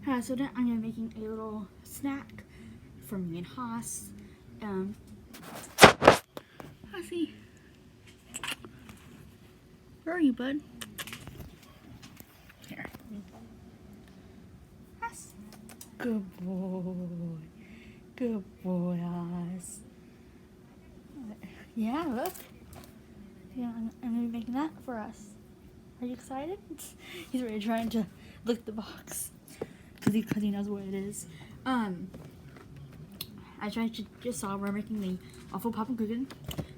So then I'm gonna be making a little snack for me and Haas. Haasie, where are you, bud? Here. Haas. Good boy. Good boy, Haas. Yeah, look. Yeah, I'm gonna be making that for us. Are you excited? He's already trying to lick the box because he knows what it is. I just saw we're making the waffle Poopin cookin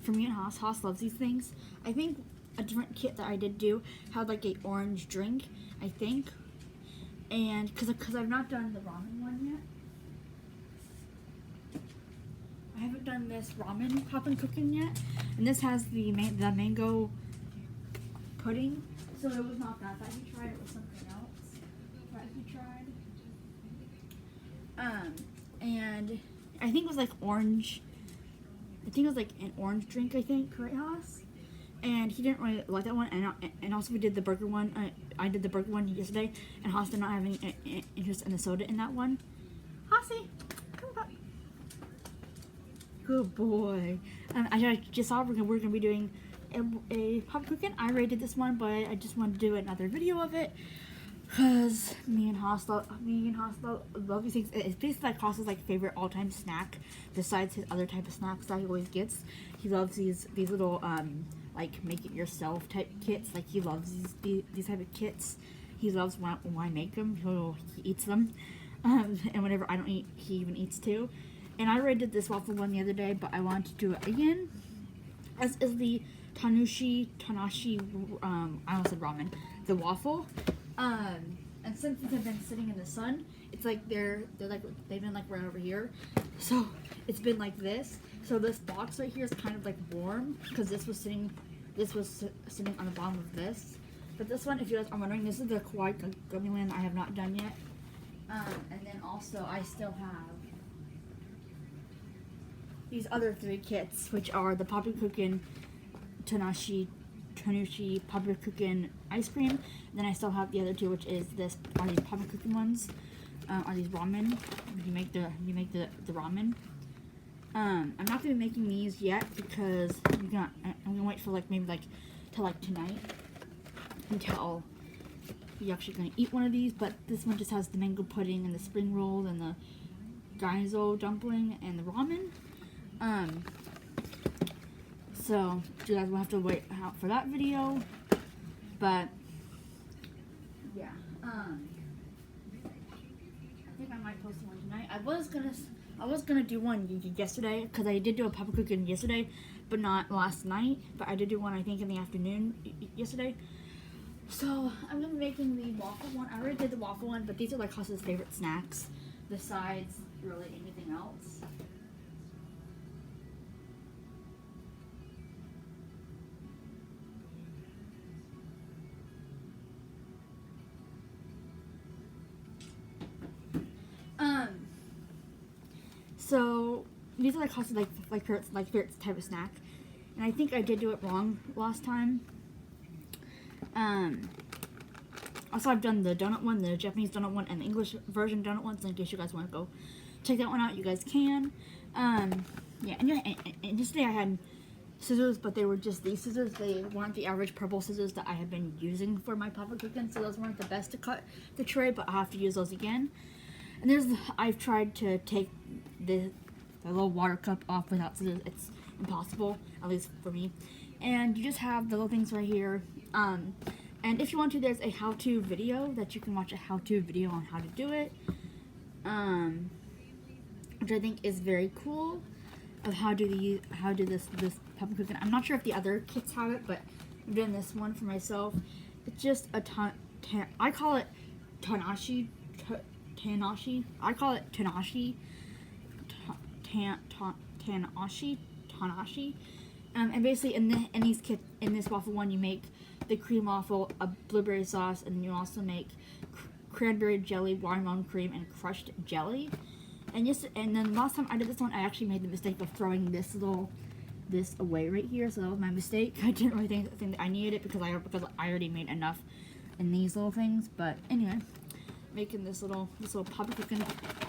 for me and Haas. Haas loves these things. I think a different kit that I did do had like a orange drink, I think, and because I've not done the ramen one yet. I haven't done this ramen Poopin cookin yet, and this has the mango pudding, so it was not that he tried. It was something else that he tried. And I think it was like orange. I think it was like an orange drink. I think, right, Haas? And he didn't really like that one. And also we did the burger one. I did the burger one yesterday, and Haas did not have any interest in the soda in that one. Haasie, come back. Good boy. I just saw we're gonna be doing a Poopin cookin. I already did this one, but I just wanted to do another video of it because me and Haas love these things. It's basically like Haas's like favorite all-time snack besides his other type of snacks that he always gets. He loves these little like make it yourself type kits. Like he loves these type of kits. He loves when I make them. He eats them, and whenever I don't eat, he even eats too. And I already did this waffle one the other day, but I wanted to do it again. As is the Tanashi, I almost said ramen, the waffle. And since they've been sitting in the sun, it's like they've been like right over here. So it's been like this. So this box right here is kind of like warm because this was sitting on the bottom of this. But this one, if you guys are wondering, this is the Kawaii Gummy Land I have not done yet. And then also I still have these other three kits, which are the Poopin cookin, Tanushi Poopin cookin ice cream. And then I still have the other two, which is these Poopin cookin ones. Are these ramen? You make the ramen. I'm not gonna be making these yet because I'm gonna wait for maybe till tonight until you're actually gonna eat one of these. But this one just has the mango pudding and the spring roll and the gyoza dumpling and the ramen. So you guys will have to wait out for that video, but yeah, I think I might post one tonight. I was gonna do one yesterday because I did do a Poopin cookin yesterday, but not last night. But I did do one I think in the afternoon yesterday. So I'm gonna be making the waffle one. I already did the waffle one, but these are like Haas's favorite snacks besides really anything else. So these are like Haas's favorite type of snack, and I think I did do it wrong last time. Also I've done the donut one, the Japanese donut one, and the English version donut one. So in case you guys want to go check that one out, you guys can. Yeah, and yesterday I had scissors, but they were just these scissors. They weren't the average purple scissors that I have been using for my Poopin cookin, so those weren't the best to cut the tray, but I have to use those again. And I've tried to take the little water cup off without scissors. It's impossible, at least for me. And you just have the little things right here. And if you want to, there's a how-to video that you can watch, a how-to video on how to do it. Which I think is very cool, of how do this Poopin cookin. I'm not sure if the other kits have it, but I'm doing this one for myself. It's just a I call it Tanashi. I call it Tanashi. Tanashi. And basically in this waffle one, you make the cream waffle, a blueberry sauce, and you also make cranberry jelly, watermelon cream, and crushed jelly. And then last time I did this one, I actually made the mistake of throwing this away right here. So that was my mistake. I didn't really think that I needed it because I already made enough in these little things. But anyway, making this little Papa Cookin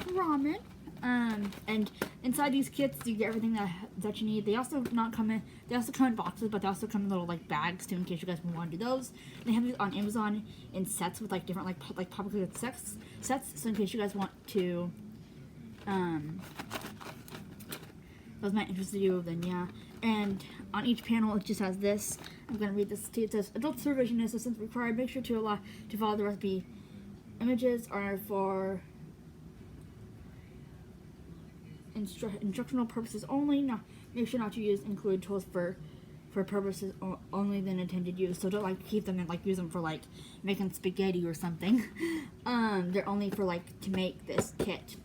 ramen. And inside these kits you get everything that you need. They also come in boxes, but they also come in little like bags too, in case you guys want to do those. And they have these on Amazon in sets with like different like Papa Cookin sets. So in case you guys want to, those might interest you, then yeah. And on each panel it just has this. I'm gonna read this to you. It says, adult supervision assistance required. Make sure to follow the recipe. Images are for instructional purposes only. Now, make sure not to include tools for purposes only than intended use. So don't like keep them and like use them for like making spaghetti or something. They're only for like to make this kit.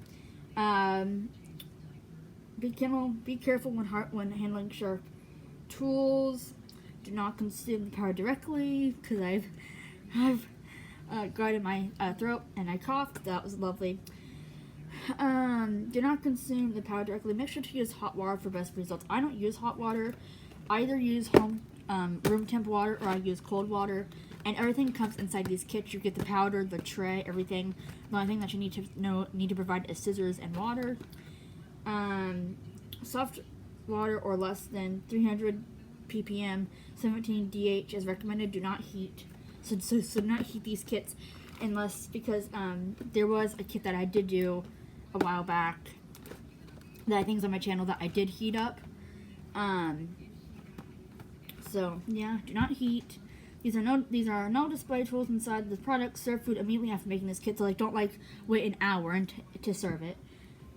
Be careful when handling sharp tools. Do not consume the powder directly, because I've guarded my throat and I coughed. That was lovely. Do not consume the powder directly. Make sure to use hot water for best results. I don't use hot water. I either use room temp water, or I use cold water. And everything comes inside these kits. You get the powder, the tray, everything. The only thing that you need to provide is scissors and water. Soft water or less than 300 ppm, 17 DH is recommended. Do not heat. So do not heat these kits because there was a kit that I did do a while back that I think is on my channel that I did heat up. So yeah, do not heat. These are no display tools inside the product. Serve food immediately after making this kit, so like don't like wait an hour to serve it.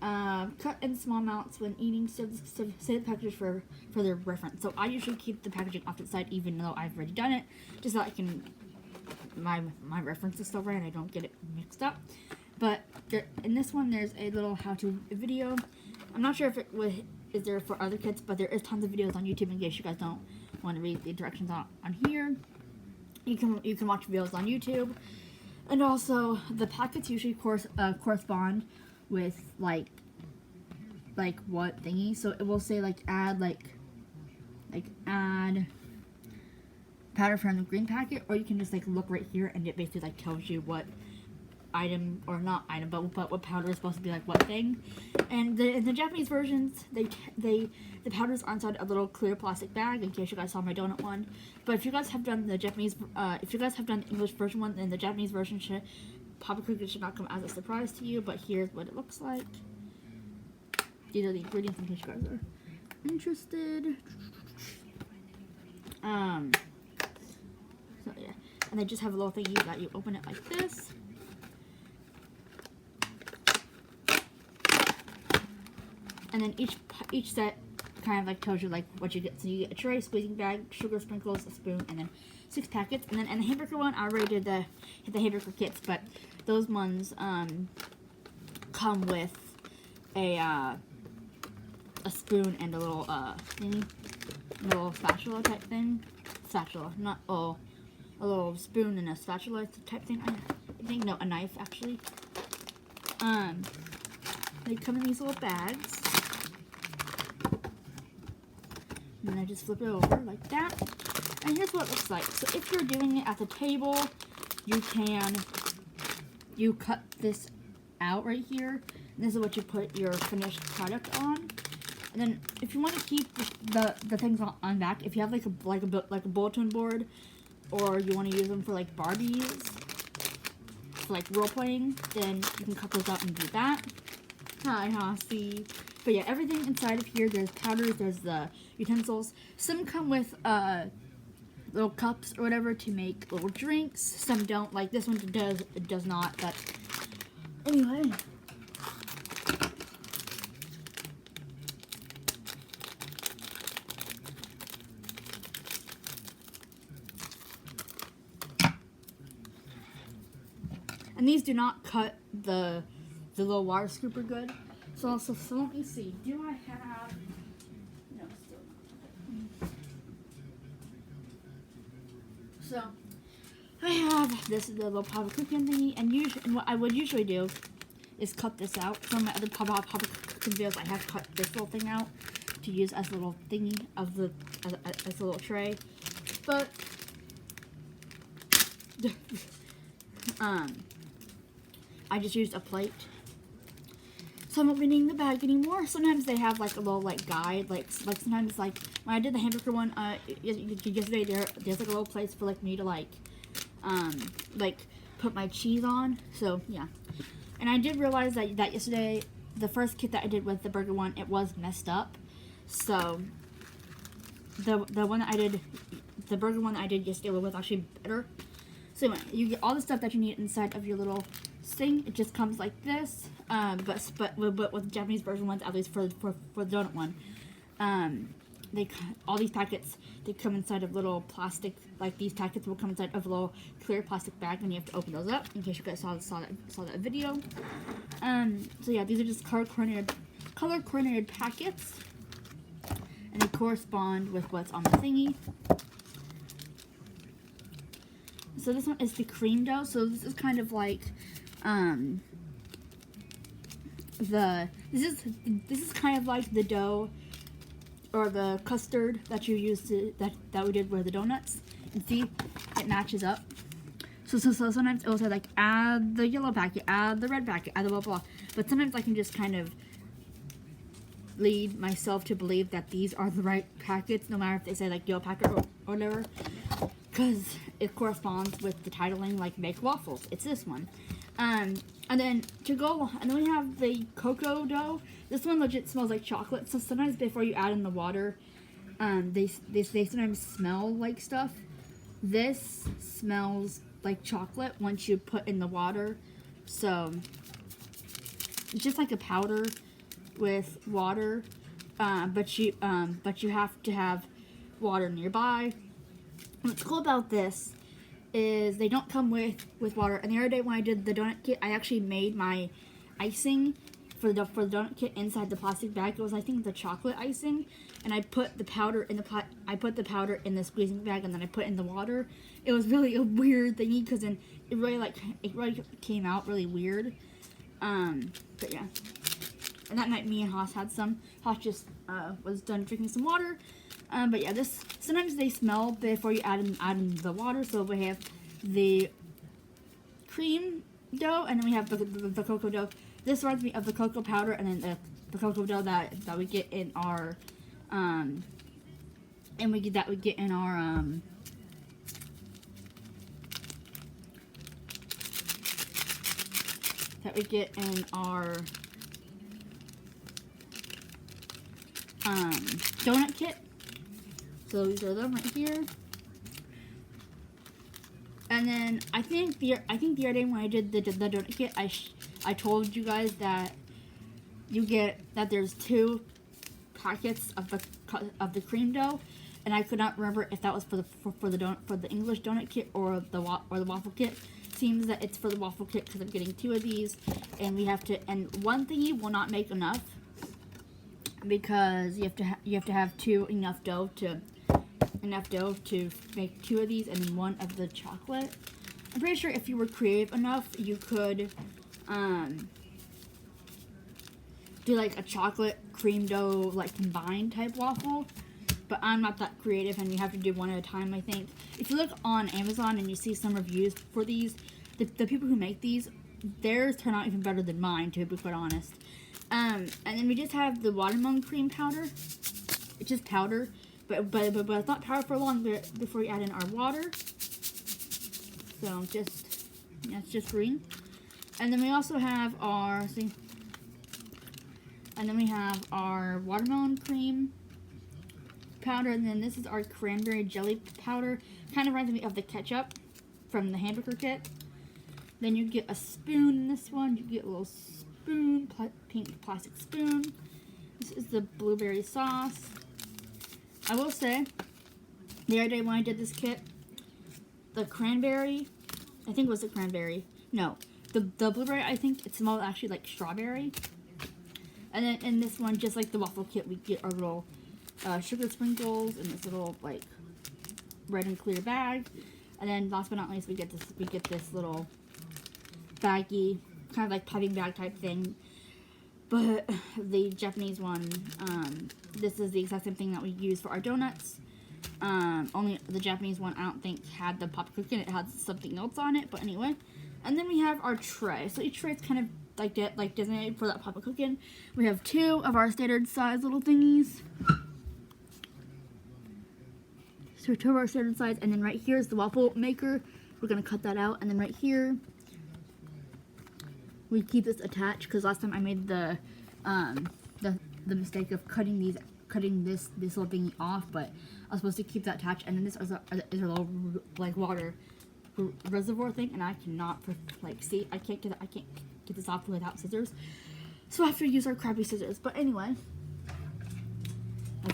Cut in small amounts when eating. Save the package for their reference. So I usually keep the packaging off to the side, even though I've already done it, just so I can my reference is still right and I don't get it mixed up. But in this one, there's a little how-to video. I'm not sure if it is there for other kits, but there is tons of videos on YouTube in case you guys don't want to read the directions on here. You can watch videos on YouTube, and also the packets usually correspond with like what thingy. So it will say like add add powder from the green packet, or you can just like look right here and it basically like tells you what item, or not item, but what powder is supposed to be like what thing. And the Japanese versions, the powders are inside a little clear plastic bag, in case you guys saw my donut one. But if you guys have done the Japanese, if you guys have done the English version one, then the Japanese version Papa Cookin should not come as a surprise to you. But here's what it looks like. These are the ingredients in case you guys are interested. So yeah, and they just have a little thingy that you open it like this. And then each set kind of like tells you like what you get. So you get a tray, squeezing bag, sugar sprinkles, a spoon, and then 6 packets. And then in the hamburger one, I already did the hamburger kits, but those ones come with a spoon and a little thingy, a little spatula type thing. Spatula, not a little spoon and a spatula type thing. I think no, a knife actually. They come in these little bags. And then I just flip it over like that. And here's what it looks like. So if you're doing it at the table, you cut this out right here. And this is what you put your finished product on. And then if you want to keep the things on back, if you have like a bulletin board, or you want to use them for like Barbies, for like role playing, then you can cut those out and do that. Hi, Hossie. But yeah, everything inside of here, there's powders, there's the utensils. Some come with little cups or whatever to make little drinks. Some don't. Like this one does not. But anyway. And these do not cut the little wire scooper good. So let me see. Do I have? No, still not. So I have the little Papa Cookin thingy, and what I would usually do is cut this out. Some of my other Papa Cookin videos, I have cut this little thing out to use as a little thingy of as a little tray. But I just used a plate. So I'm opening the bag anymore. Sometimes they have like a little like guide, like sometimes like when I did the hamburger one yesterday, there's like a little place for like me to like put my cheese on. So yeah, and I did realize that yesterday, the first kit that I did with the burger one, it was messed up. So the one that I did, the burger one that I did yesterday was actually better. So anyway, you get all the stuff that you need inside of your little thing. It just comes like this, but with the Japanese version ones, at least for the donut one, all these packets, they come inside of little plastic, like these packets will come inside of a little clear plastic bag, and you have to open those up, in case you guys saw that video. So yeah, these are just color coordinated packets, and they correspond with what's on the thingy. So this one is the cream dough. So this is kind of like this is kind of like the dough or the custard that you used to that we did with the donuts. And see, it matches up. So sometimes it will say like add the yellow packet, add the red packet, add the blah blah. But sometimes I can just kind of lead myself to believe that these are the right packets, no matter if they say like yellow packet or whatever, because it corresponds with the titling, like make waffles. It's this one. And then we have the cocoa dough. This one legit smells like chocolate. So sometimes before you add in the water, they sometimes smell like stuff. This smells like chocolate once you put in the water. So it's just like a powder with water, but you have to have water nearby. What's cool about this is they don't come with water. And the other day when I did the donut kit, I actually made my icing for the donut kit inside the plastic bag. It was, I think, the chocolate icing, and I put the powder in the squeezing bag, and then I put in the water. It was really a weird thingy, because then it really came out really weird. But yeah. And that night, me and Haas had some. Haas just was done drinking some water. But yeah, sometimes they smell before you add in the water. So we have the cream dough, and then we have the cocoa dough. This reminds me of the cocoa powder, and then the cocoa dough that we get in our donut kit. So these are them right here. And then I think the other day when I did the donut kit, I told you guys that there's 2 packets of the cream dough, and I could not remember if that was for the English donut kit or the waffle kit. Seems that it's for the waffle kit, because I'm getting 2 of these, and one thingy will not make enough, because you have to have enough dough to make 2 of these, and then 1 of the chocolate. I'm pretty sure if you were creative enough, you could do like a chocolate cream dough like combined type waffle, but I'm not that creative, and you have to do one at a time, I think. If you look on Amazon and you see some reviews for these, the people who make these, theirs turn out even better than mine, to be quite honest. And then we just have the watermelon cream powder. It's just powder, but it's not powder for long before you add in our water. So it's just green. And then we also have our watermelon cream powder, and then this is our cranberry jelly powder. Kind of reminds me of the ketchup from the hamburger kit. Then you get a spoon in this one. You get a little spoon, pink plastic spoon. This is the blueberry sauce. I will say, the other day when I did this kit, the cranberry, I think it was the cranberry. No, the blueberry, I think it smelled actually like strawberry. And then in this one, just like the waffle kit, we get our little sugar sprinkles in this little like red and clear bag. And then last but not least, we get this little baggy, kind of like piping bag type thing. But the Japanese one, this is the exact same thing that we use for our donuts. Only the Japanese one, I don't think had the pop cookin. It had something else on it. But anyway, And then we have our tray. So each tray is kind of like designated for that Papa Cookin. We have 2 of our standard size little thingies. So 2 of our standard size, and then right here is the waffle maker. We're gonna cut that out, and then right here we keep this attached because last time I made the mistake of cutting this little thingy off, but I was supposed to keep that attached. And then this is a little like water reservoir thing, and I cannot see. I can't get this off without scissors, so I have to use our crappy scissors. But anyway,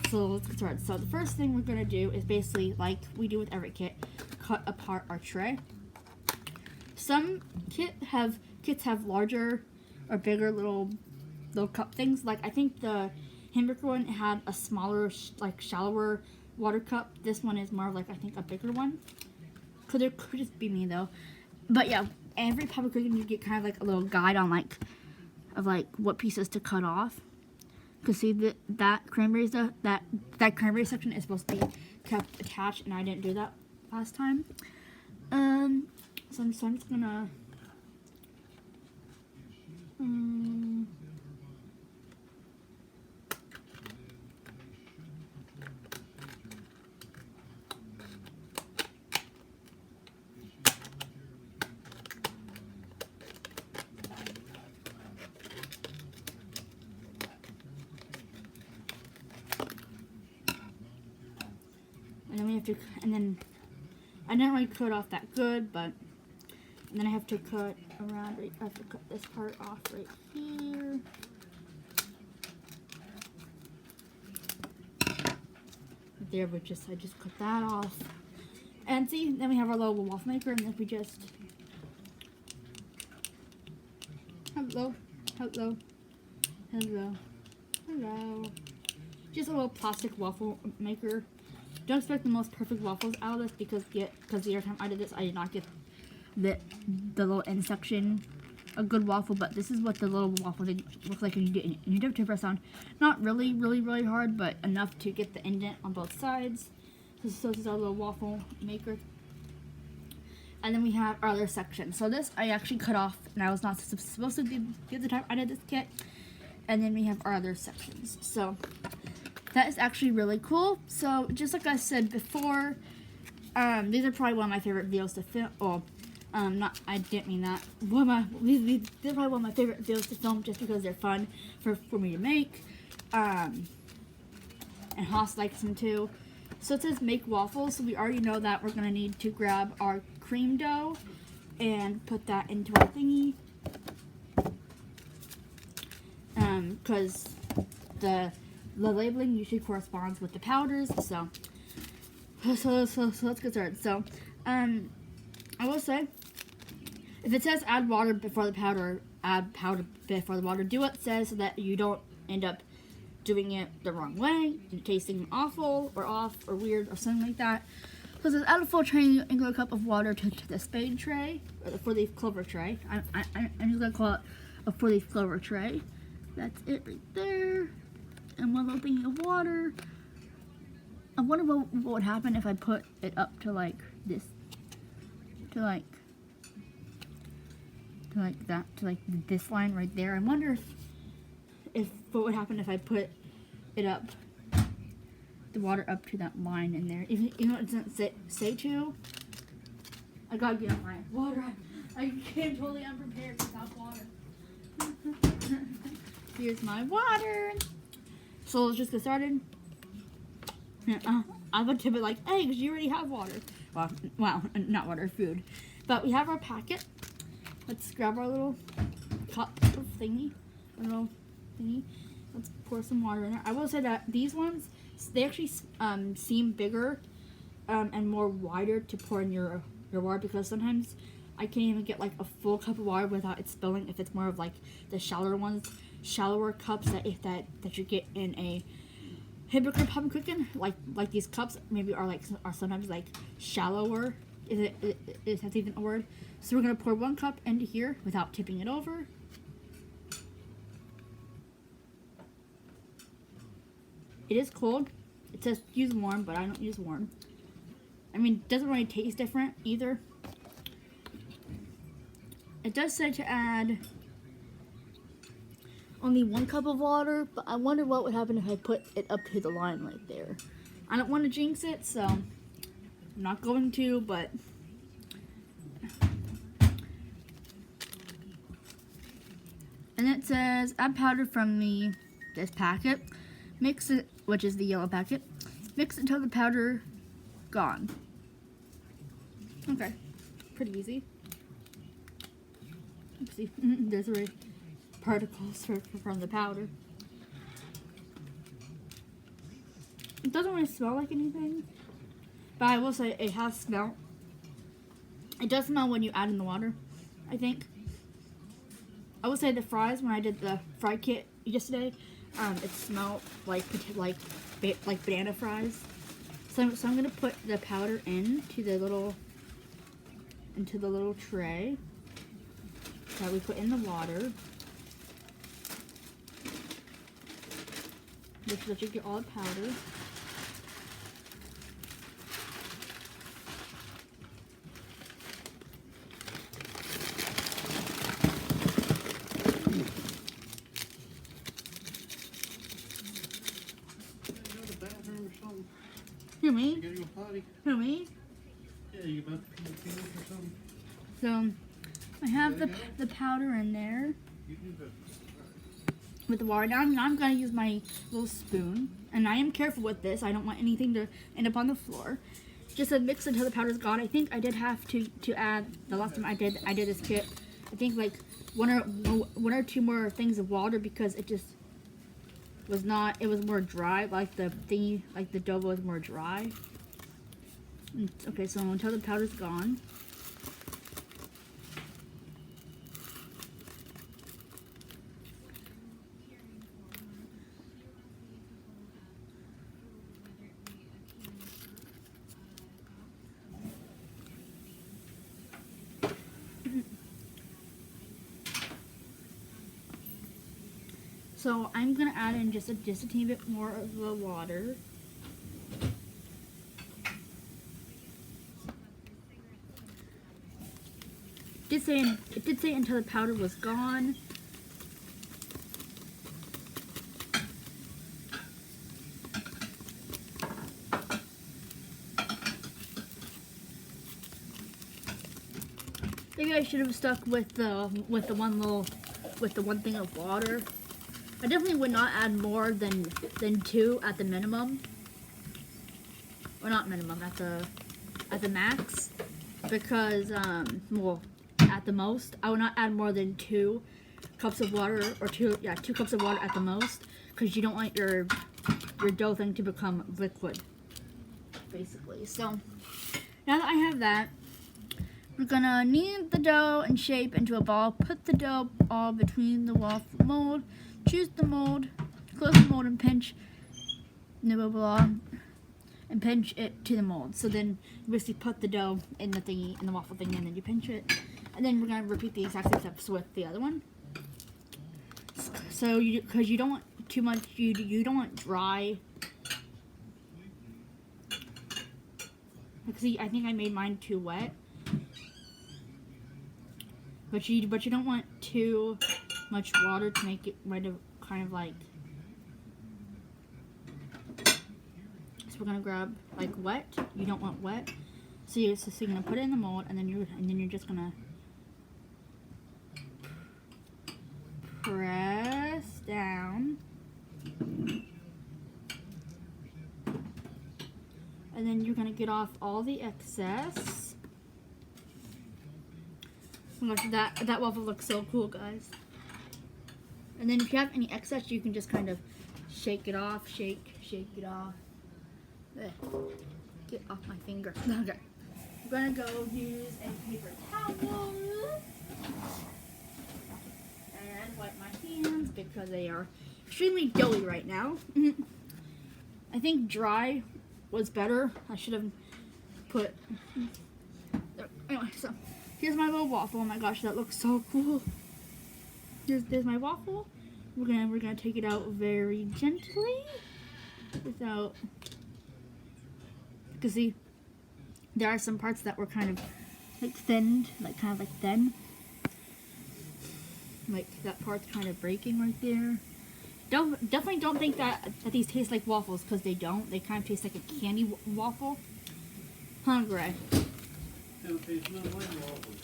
so let's get started. So the first thing we're gonna do is basically like we do with every kit, cut apart our tray. Some kits have larger or bigger little cup things. Like I think the hamburger one had a smaller, shallower water cup. This one is more of like I think a bigger one. Could just be me though. But yeah, every Papa Cookin you get kind of like a little guide on of what pieces to cut off. Cause see that cranberry stuff, that cranberry section is supposed to be kept attached, and I didn't do that last time. So I'm just gonna and then we have to, and then I didn't really cut off that good, but and then I have to cut around. I have to cut this part off right here. There, I just cut that off. And see, then we have our little waffle maker, and if we just hello, just a little plastic waffle maker. Don't expect the most perfect waffles out of this because the other time I did this, I did not get the little end section a good waffle, but this is what the little waffle thing looks like when you do it. And you do have to press on, not really hard, but enough to get the indent on both sides. So this is our little waffle maker. And then we have our other section. So this I actually cut off, and I was not supposed to do the other time I did this kit. And then we have our other sections. So that is actually really cool. So just like I said before, these are probably one of my favorite videos to film. Oh, I didn't mean that. These are probably one of my favorite videos to film just because they're fun for me to make. And Haas likes them too. So it says make waffles, so we already know that we're gonna need to grab our cream dough and put that into our thingy. Because the labeling usually corresponds with the powders, so let's get started. So, I will say, if it says add water before the powder, add powder before the water. Do what it says so that you don't end up doing it the wrong way, tasting awful or off or weird or something like that. So it says add a full triangular cup of water to the spade tray, or the 4-leaf clover tray. I'm just gonna call it a 4-leaf clover tray. That's it right there. And one little thing of water. I wonder what would happen if I put it up to like this, to this line right there. I wonder if what would happen if I put it up, the water up to that line in there. Even though it doesn't say to. I gotta get my water. I came totally unprepared without water. Here's my water. So let's just get started. I would tip it like, hey, because you already have water. Well, not water, food. But we have our packet. Let's grab our little cup thingy. Let's pour some water in there. I will say that these ones, they actually seem bigger and more wider to pour in your water, because sometimes I can't even get like a full cup of water without it spilling if it's more of like the shallower cups that you get in a hamburger Papa Cookin, like these cups maybe are sometimes like shallower. Is that even a word? So we're gonna pour 1 cup into here without tipping it over. It is cold. It says use warm, but I don't use warm. I mean, it doesn't really taste different either. It does say to add only 1 cup of water, but I wonder what would happen if I put it up to the line right there. I don't want to jinx it, so I'm not going to, but and it says add powder from this packet, mix it, which is the yellow packet, mix it until the powder gone. Okay, pretty easy. See, there's already particles from the powder. It doesn't really smell like anything, but I will say it has smell. It does smell when you add in the water, I think. I would say the fries, when I did the fry kit yesterday, it smelled like banana fries. So I'm gonna put the powder into the little tray that we put in the water. Make sure that you get all the powder. Who, me? You gotta go potty. Who, me? Yeah, you about to pee your pants or something? So I have the powder in there You do that. with the water. Now I'm gonna use my little spoon, and I am careful with this. I don't want anything to end up on the floor. Just a mix until the powder's gone. I think I did have to add the last time I did this kit. I think like one or two more things of water because it just was not. It was more dry. Like the thingy, like the dough was more dry. Okay, so until the powder's gone. So I'm gonna add in just a teeny bit more of the water. It did say until the powder was gone. Maybe I should have stuck with the one thing of water. I definitely would not add more than 2 at the minimum. Or not minimum, at the max. Because well, at the most, I would not add more than 2 cups of water, or 2 cups of water at the most, because you don't want your dough thing to become liquid, basically. So now that I have that, we're gonna knead the dough and shape into a ball. Put the dough all between the waffle mold. Choose the mold, close the mold, and pinch. Blah, blah, blah, and pinch it to the mold. So then you basically put the dough in the thingy, in the waffle thingy, and then you pinch it. And then we're gonna repeat the exact same steps with the other one. So because you don't want too much, you don't want dry. See, I think I made mine too wet. But you don't want too much water to make it kind of like. So we're gonna grab like wet. You don't want wet. So you're gonna put it in the mold, and then you're just gonna press down, and then you're gonna get off all the excess. Oh my gosh, that waffle looks so cool, guys. And then if you have any excess, you can just kind of shake it off, shake it off. There. Get off my finger. Okay. I'm gonna go use a paper towel and wipe my hands because they are extremely doughy right now. I think dry was better. I should have put. Anyway, so here's my little waffle. Oh my gosh, that looks so cool. There's my waffle. We're gonna take it out very gently, without. Because see, there are some parts that were kind of like thinned, thin. Like that part's kind of breaking right there. Definitely don't think that these taste like waffles, because they don't. They kind of taste like a candy waffle. Huh, Gray? Don't taste nothing like waffles.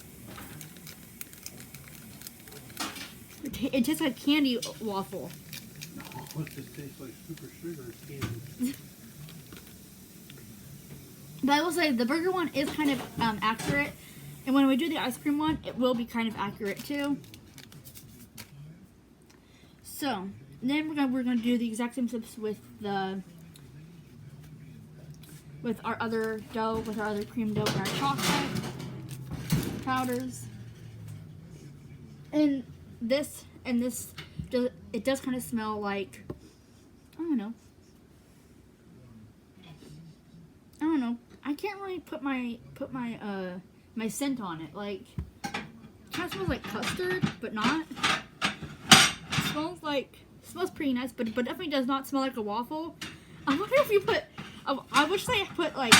It tastes like candy waffle. No, it just tastes like super sugar candy. But I will say the burger one is kind of accurate, and when we do the ice cream one, it will be kind of accurate too. So then we're gonna do the exact same steps with our other dough, with our other cream dough and our chocolate powders. And this it does kind of smell like, I don't know. I can't really put my my scent on it. Like, it kind of smells like custard, but not. It smells pretty nice, but definitely does not smell like a waffle. I wonder if you put. I wish they put like.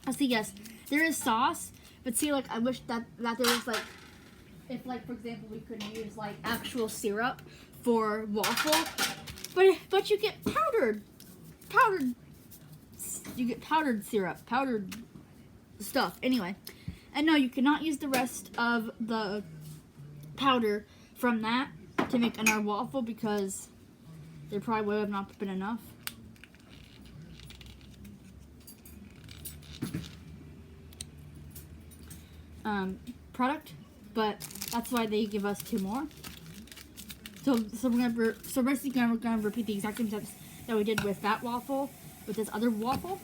Let's see. Yes, there is sauce, but see, like, I wish that there was like, if, like, for example, we could use like actual syrup for waffle, but you get powdered. You get powdered syrup, powdered stuff. Anyway, and no, you cannot use the rest of the powder from that to make another waffle, because there probably would have not been enough. Product, but that's why they give us 2 more. So basically we're gonna repeat the exact same steps that we did with that waffle, with this other waffle.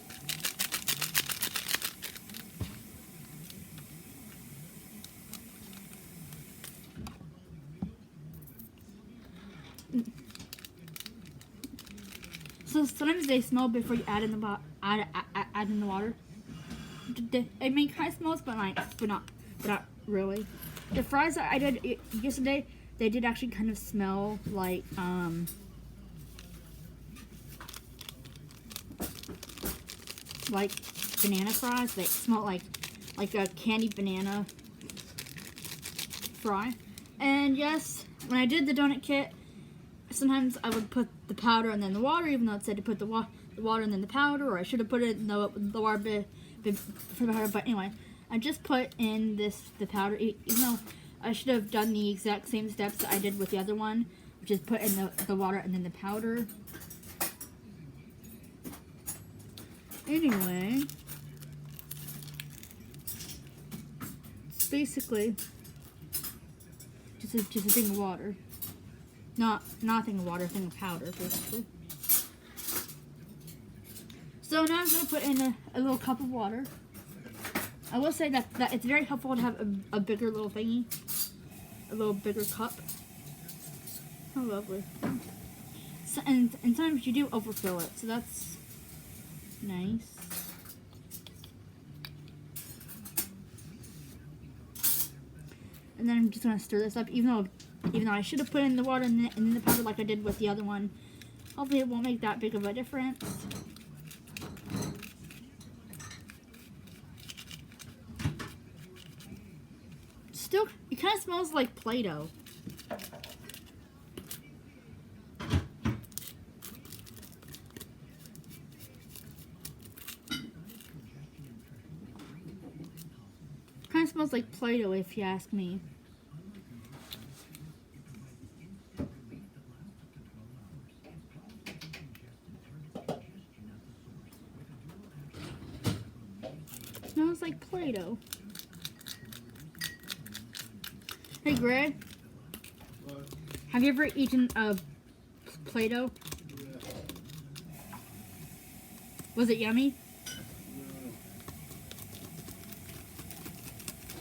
So sometimes they smell before you add in the add in the water. It may kind of smells, but not really. The fries that I did yesterday, they did actually kind of smell like banana fries. They smell like a candy banana fry. And yes, when I did the donut kit, sometimes I would put the powder and then the water, even though it said to put the water and then the powder, or I should have put it in the water for the powder. But anyway, I just put in the powder, even though I should have done the exact same steps that I did with the other one, which is put in the water and then the powder. Anyway, it's basically just a thing of water. Not a thing of water, a thing of powder, basically. So now I'm going to put in a little cup of water. I will say that it's very helpful to have a bigger little thingy. A little bigger cup. How lovely. So, and sometimes you do overfill it, so that's nice. And then I'm just going to stir this up, even though I should have put in the water and then the powder like I did with the other one. Hopefully it won't make that big of a difference. Still, it kind of smells like Play-Doh. Kind of smells like Play-Doh, if you ask me. Smells like Play-Doh. Hey, Greg. What? Have you ever eaten Play-Doh? Yeah. Was it yummy?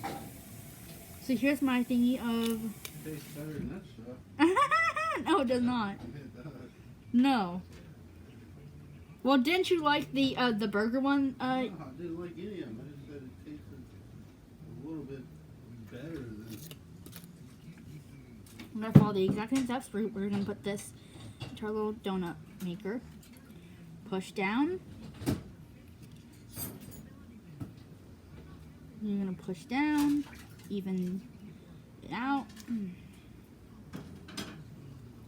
No. So here's my thingy of... It tastes better than that stuff. No, it does not. It does. No. Well, didn't you like the burger one? No, I didn't like any of them. I just said it tasted a little bit better than... I'm going to follow the exact same steps. We're going to put this into our little donut maker. Push down. You're going to push down. Even it out.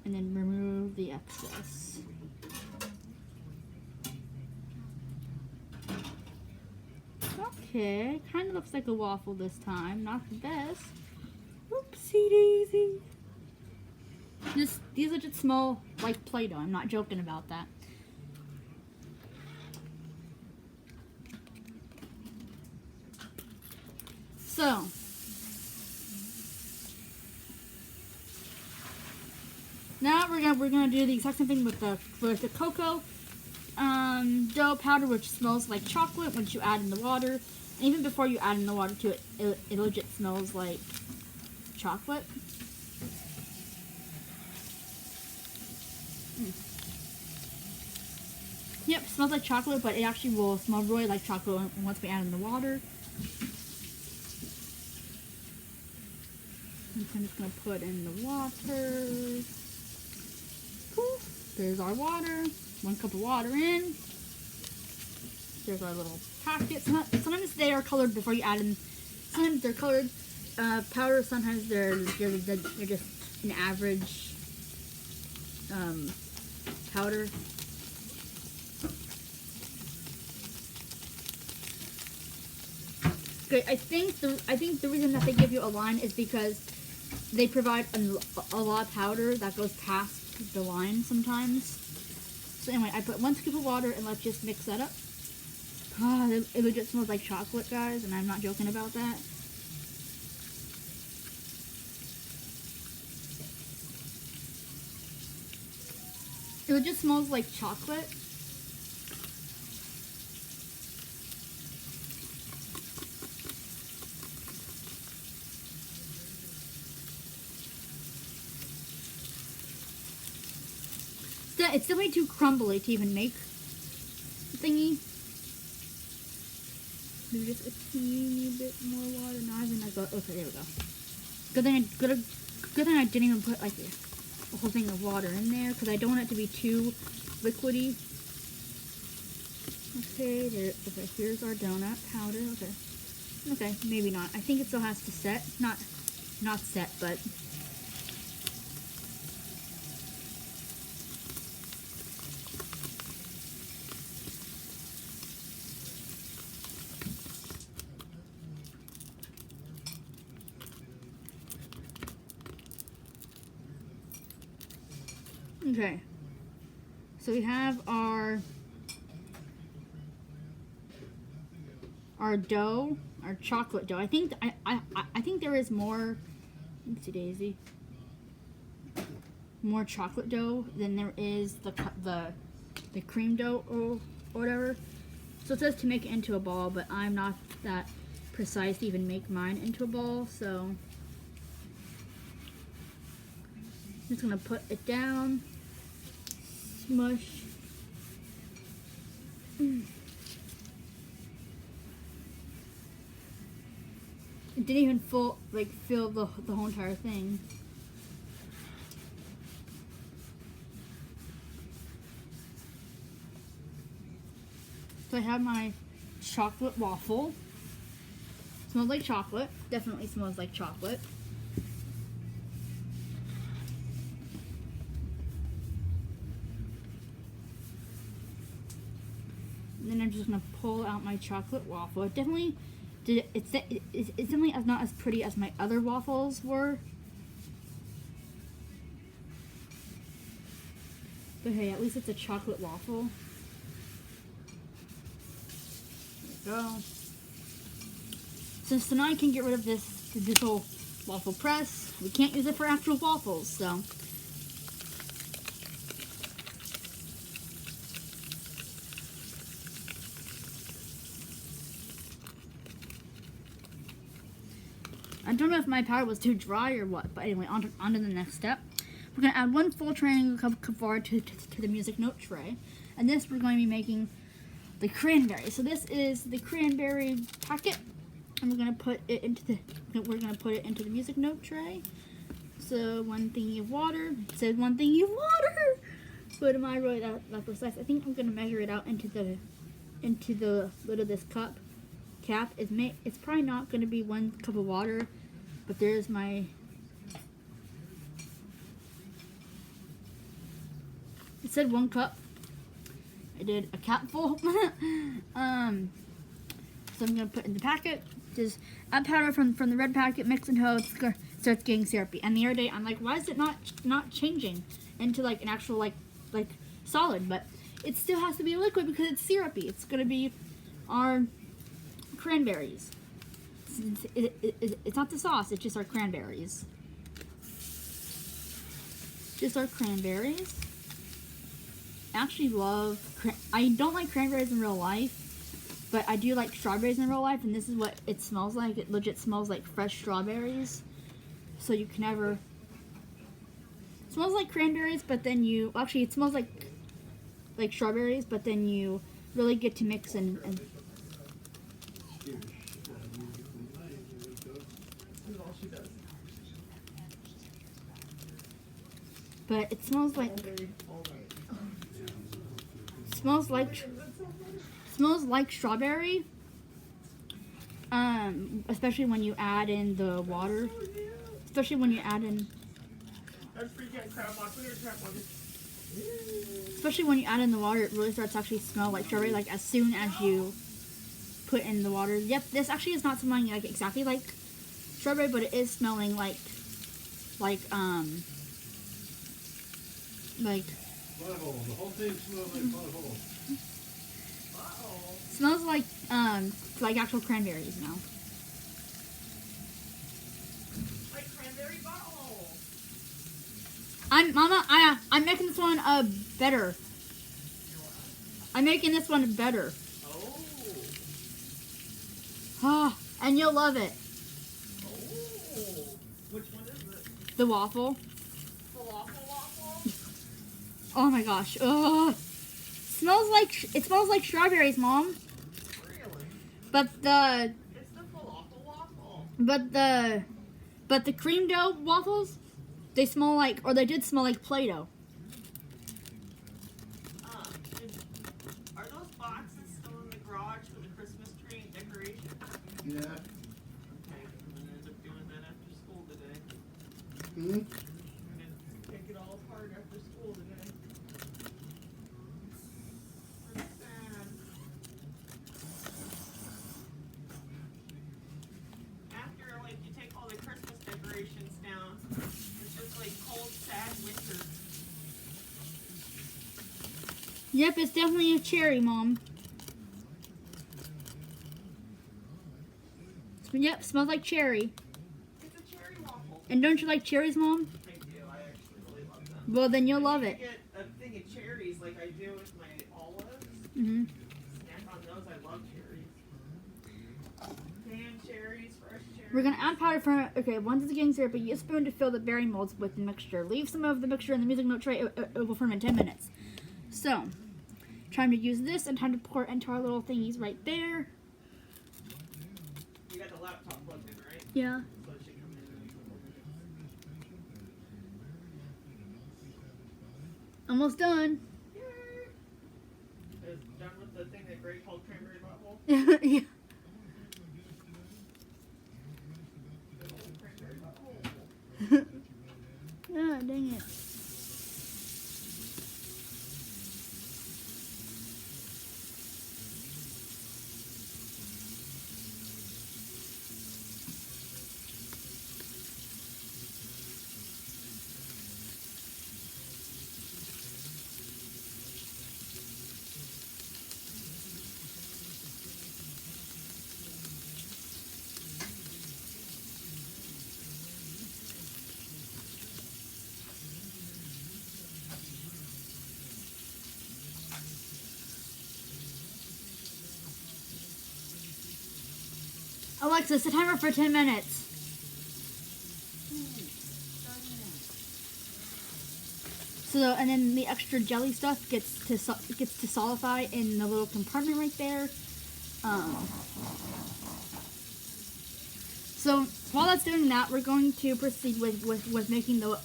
and then remove the excess. Okay, kind of looks like a waffle this time. Not the best. Oopsie daisy. These legit smell like Play-Doh. I'm not joking about that. So, now we're gonna do the exact same thing with the cocoa dough powder, which smells like chocolate once you add in the water. And even before you add in the water to it, it legit smells like chocolate. Yep, smells like chocolate, but it actually will smell really like chocolate once we add in the water. And I'm just gonna put in the water. Cool. There's our water. 1 cup of water in. There's our little packet. Sometimes they are colored before you add in. Sometimes they're colored powder. Sometimes they're just an average powder. Okay, I think the reason that they give you a line is because they provide a lot of powder that goes past the line sometimes. So anyway, I put 1 scoop of water and let's just mix that up. Ah, it legit smells like chocolate, guys, and I'm not joking about that. It legit smells like chocolate. It's definitely too crumbly to even make the thingy. Maybe just a teeny bit more water. Not even like okay, there we go. Good thing I didn't even put like a whole thing of water in there because I don't want it to be too liquidy. Okay, okay, here's our donut powder. Okay, maybe not. I think it still has to set. Not set, but. Okay, so we have our dough, our chocolate dough. I think there is more. Oopsie daisy. More chocolate dough than there is the cream dough or whatever. So it says to make it into a ball, but I'm not that precise to even make mine into a ball. So I'm just gonna put it down. Smush. It didn't even fill the whole entire thing. So I have my chocolate waffle. Smells like chocolate. Definitely smells like chocolate. And then I'm just gonna pull out my chocolate waffle. It's definitely not as pretty as my other waffles were. But hey, at least it's a chocolate waffle. There we go. So now I can get rid of this whole waffle press. We can't use it for actual waffles, so. I don't know if my powder was too dry or what, but anyway, on to the next step. We're going to add 1 full triangle cup of water to the music note tray. And this, we're going to be making the cranberry. So this is the cranberry packet, and we're going to put it into the music note tray. So 1 thingy of water. It says 1 thingy of water, but am I really that precise? I think I'm going to measure it out into the lid of this cup. Cap is it's probably not going to be 1 cup of water, but there's my It said 1 cup. I did a capful. So I'm gonna put in the packet. Just add powder from the red packet, mix until it starts getting syrupy. And the other day, I'm like, why is it not changing into like an actual like solid? But it still has to be a liquid because it's syrupy. It's gonna be our cranberries. It's not the sauce. It's just our cranberries. Just our cranberries. I actually love. I don't like cranberries in real life, but I do like strawberries in real life, and this is what it smells like. It legit smells like fresh strawberries. So you can never. It smells like cranberries, but then you actually it smells like strawberries, but then you really get to mix and but it smells like strawberry. Especially when you add in the water. Especially when you add in. Especially when you add in the water, it really starts to actually smell like strawberry. Like as soon as you put in the water. Yep, this actually is not smelling like exactly like strawberry, but it is smelling like butthole. The whole thing smells like butthole. Smells like actual cranberries now. Like cranberry butthole. I'm making this one better. I'm making this one better. Oh. Ah, and you'll love it. Oh. Which one is it? The waffle. Falafel waffle? Oh my gosh. Ugh. It smells like strawberries, Mom. Really? But It's the falafel waffle. But the cream dough waffles, they smell like, or they did smell like Play-Doh. Are those boxes still in the garage for the Christmas tree decoration? Yeah. Okay, I'm gonna end up doing that after school today. Hmm? I'm gonna take it all apart after school today. That's sad. After, like, you take all the Christmas decorations down, it's just like cold, sad winter. Yep, it's definitely a cherry, Mom. Yep, smells like cherry. It's a cherry waffle. And don't you like cherries, Mom? I do. I actually really love them. Well, then you'll I love need it. to get a thing of cherries like I do with my olives. hmm Snack on those. I love cherries. Canned cherries, fresh cherries. We're gonna add powder for, okay, once it's getting syrupy, use a spoon to fill the berry molds with the mixture. Leave some of the mixture in the music note tray. It will ferment 10 minutes. So, time to use this and time to pour it into our little thingies right there. You got the laptop plugged in, right? Yeah. So it should come in. Almost done. Yay! Is done with the thing that Greg called cranberry butthole? Yeah. Good old cranberry butthole. Ah, dang it. Alexa, set timer for 10 minutes. So, and then the extra jelly stuff gets to solidify in the little compartment right there. So while that's doing that, we're going to proceed with making the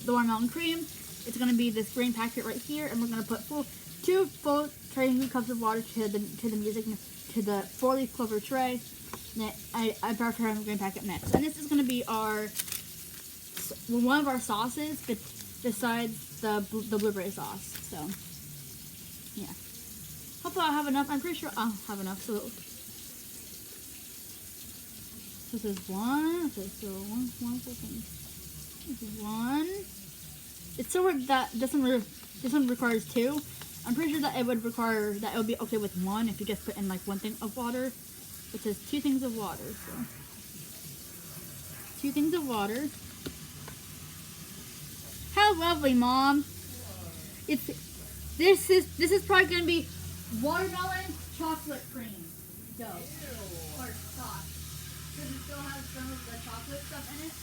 watermelon cream. It's going to be this green packet right here, and we're going to put two full tray cups of water to the music to the 4-leaf clover tray. I prefer a green packet mix, and this is going to be our one of our sauces, but besides the blueberry sauce. So, yeah. Hopefully I'll have enough. I'm pretty sure I'll have enough. So, this is one. Okay, so one second. This is one. It's so weird that this one requires two. I'm pretty sure that it would require that it would be okay with one if you just put in like one thing of water. It says 2 things of water. So 2 things of water. How lovely, Mom. This is probably gonna be watermelon chocolate cream dough or sauce. Because it still has some of the chocolate stuff in it.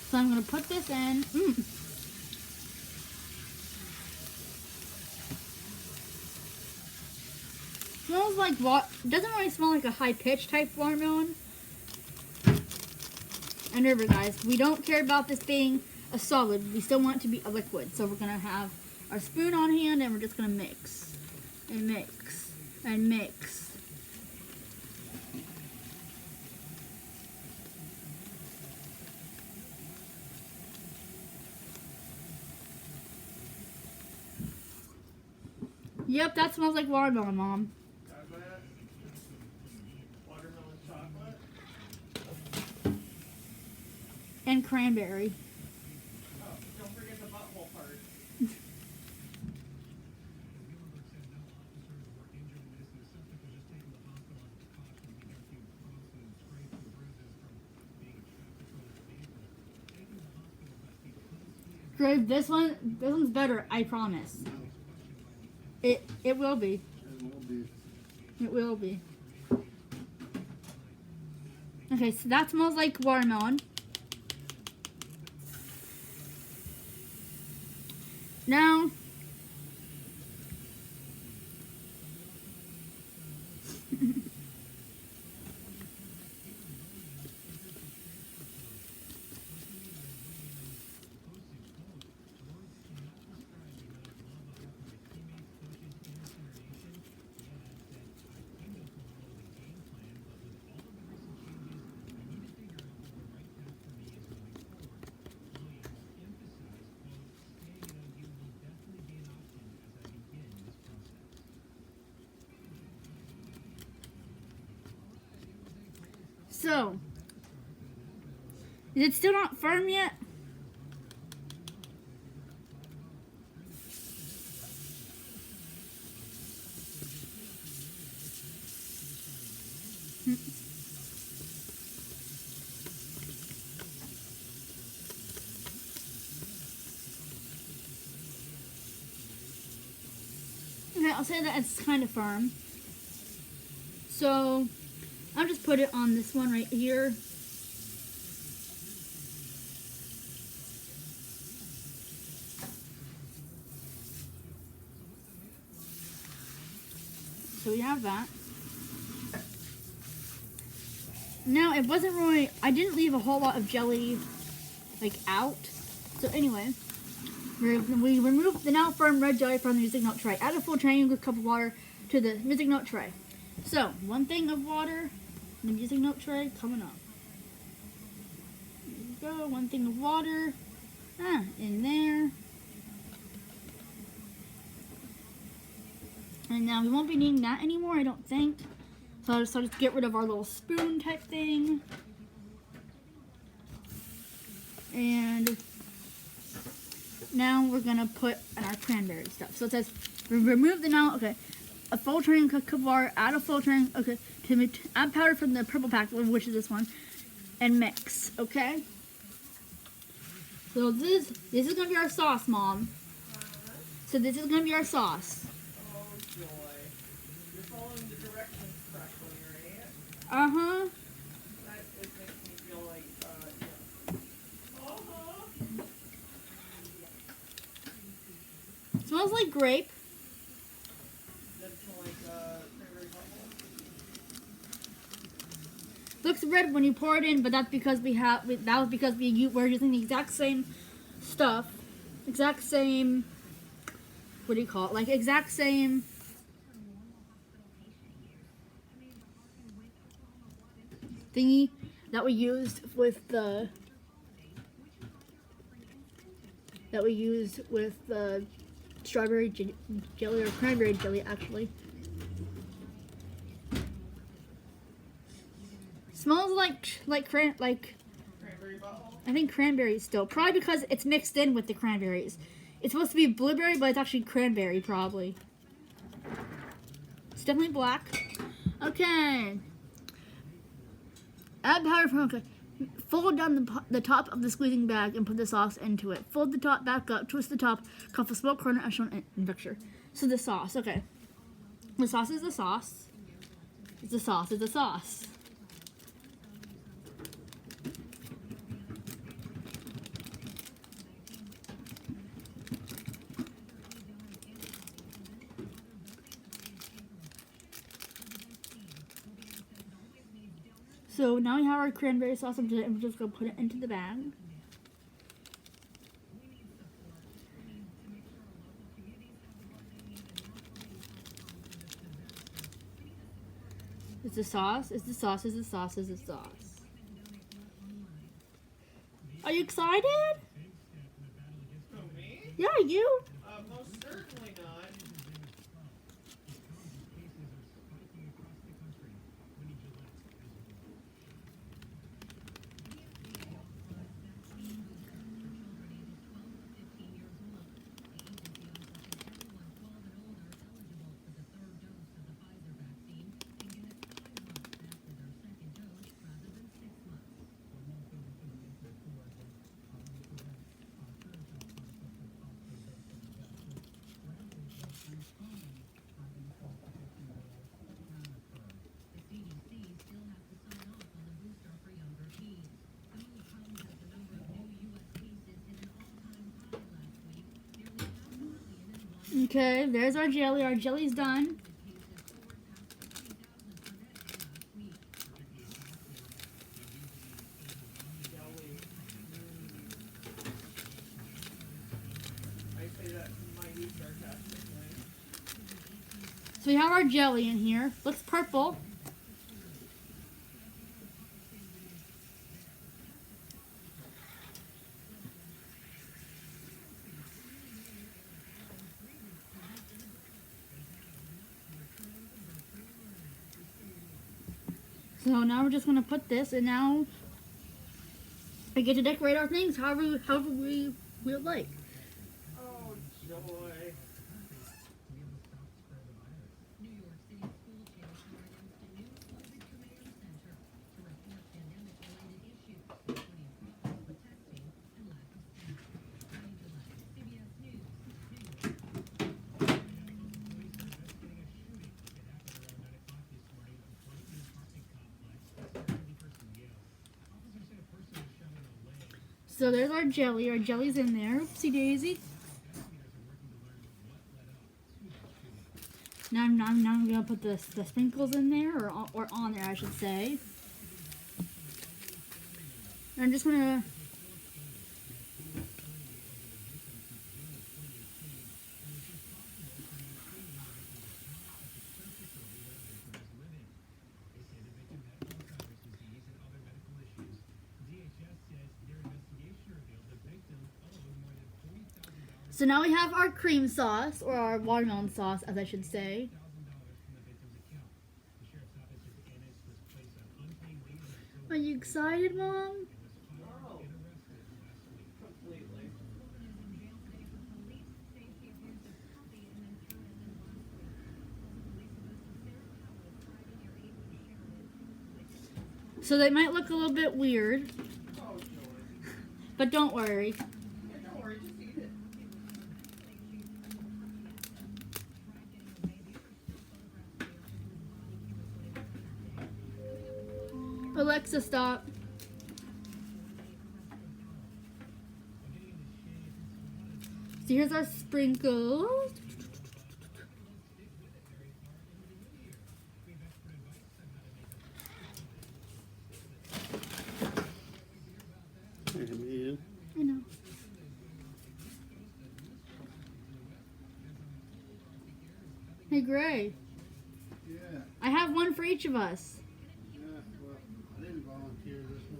So I'm gonna put this in. Smells like what? Doesn't really smell like a high pitch type watermelon. And remember, guys, we don't care about this being a solid. We still want it to be a liquid. So we're gonna have our spoon on hand, and we're just gonna mix and mix and mix. Yep, that smells like watermelon, Mom. Watermelon chocolate. And cranberry. Oh, don't forget the butthole part. Grave, this one's better, I promise. It will be. It will be. It will be. Okay, so that smells like watermelon. Now, so, is it still not firm yet? Okay, I'll say that it's kind of firm. So, I'll just put it on this one right here. So we have that. Now, it wasn't really, I didn't leave a whole lot of jelly, like, out. So anyway, we removed the now firm red jelly from the music note tray. Add a full triangular cup of water to the music note tray. So, 1 thing of water in the music note tray coming up. There we go, 1 thing of water. In there. And now we won't be needing that anymore, I don't think. So I'll just get rid of our little spoon type thing. And now we're gonna put in our cranberry stuff. So it says, remove the now, okay. A full train cup of water, add a full train, okay. Add powder from the purple pack, which is this one, and mix, okay? So this is gonna be our sauce, Mom. So this is gonna be our sauce. Oh joy. You're following the directions correctly, right? Uh-huh. That it makes me feel like, yeah. Uh-huh. Smells like grape. Does it smell like, cranberry bubble? Looks red when you pour it in, but that's because we're using the exact same stuff, exact same, what do you call it? Like exact same. thingy that we used with the strawberry jelly or cranberry jelly actually. Smells like Cranberry butthole. I think cranberry still. Probably because it's mixed in with the cranberries. It's supposed to be blueberry, but it's actually cranberry probably. It's definitely black. Okay. Add powder from okay. Fold down the top of the squeezing bag and put the sauce into it. Fold the top back up, twist the top, cuff a small corner as shown in picture. So the sauce, okay. The sauce is the sauce. The sauce is the sauce. So now we have our cranberry sauce, and we're just going to put it into the bag. It's the sauce, it's the sauce, it's the sauce, it's the sauce. Are you excited? Oh, me? Yeah, you. Most certainly not. Okay, there's our jelly. Our jelly's done. I say that mighty sarcastically. So we have our jelly in here. Looks purple. So now we're just gonna put this, and now we get to decorate our things however we would like. Oh, joy. So there's our jelly. Our jelly's in there. Oopsie daisy. Now I'm gonna put the sprinkles in there, or on there, I should say. And I'm just gonna. So now we have our cream sauce, or our watermelon sauce, as I should say. Are you excited, Mom? Oh, completely. So they might look a little bit weird, Oh, joy. but don't worry. Yeah, don't worry, just eat it. Alexa, stop. So here's our sprinkles. Yeah. I know. Hey, Gray. Yeah. I have one for each of us. Yeah. Well, I didn't volunteer this one?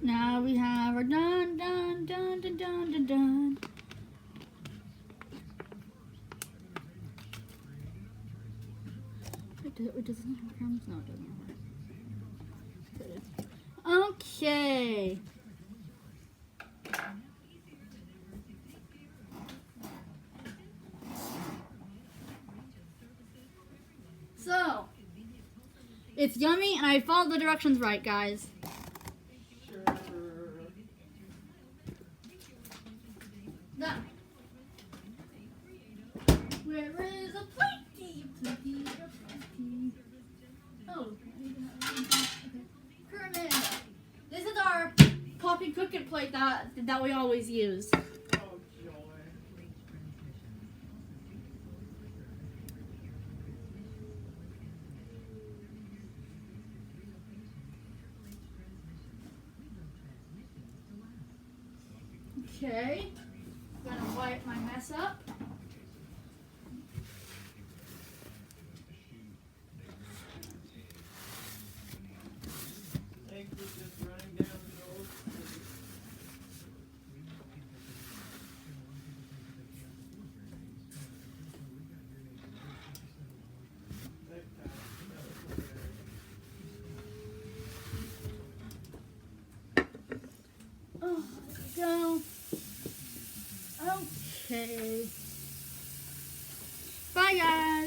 Now we have our dun dun dun dun dun dun dun. It doesn't have crumbs? No, it doesn't have. Okay. So, it's yummy and I followed the directions right, guys. Sure. Now, where is a platey? Platey, a platey. Oh, okay. Kermit. This is our Poppy cooking plate that we always use. Oh, joy. Okay, I'm gonna wipe my mess up. Eggs was just running down the old street. Oh, there we go. Okay. Bye, guys.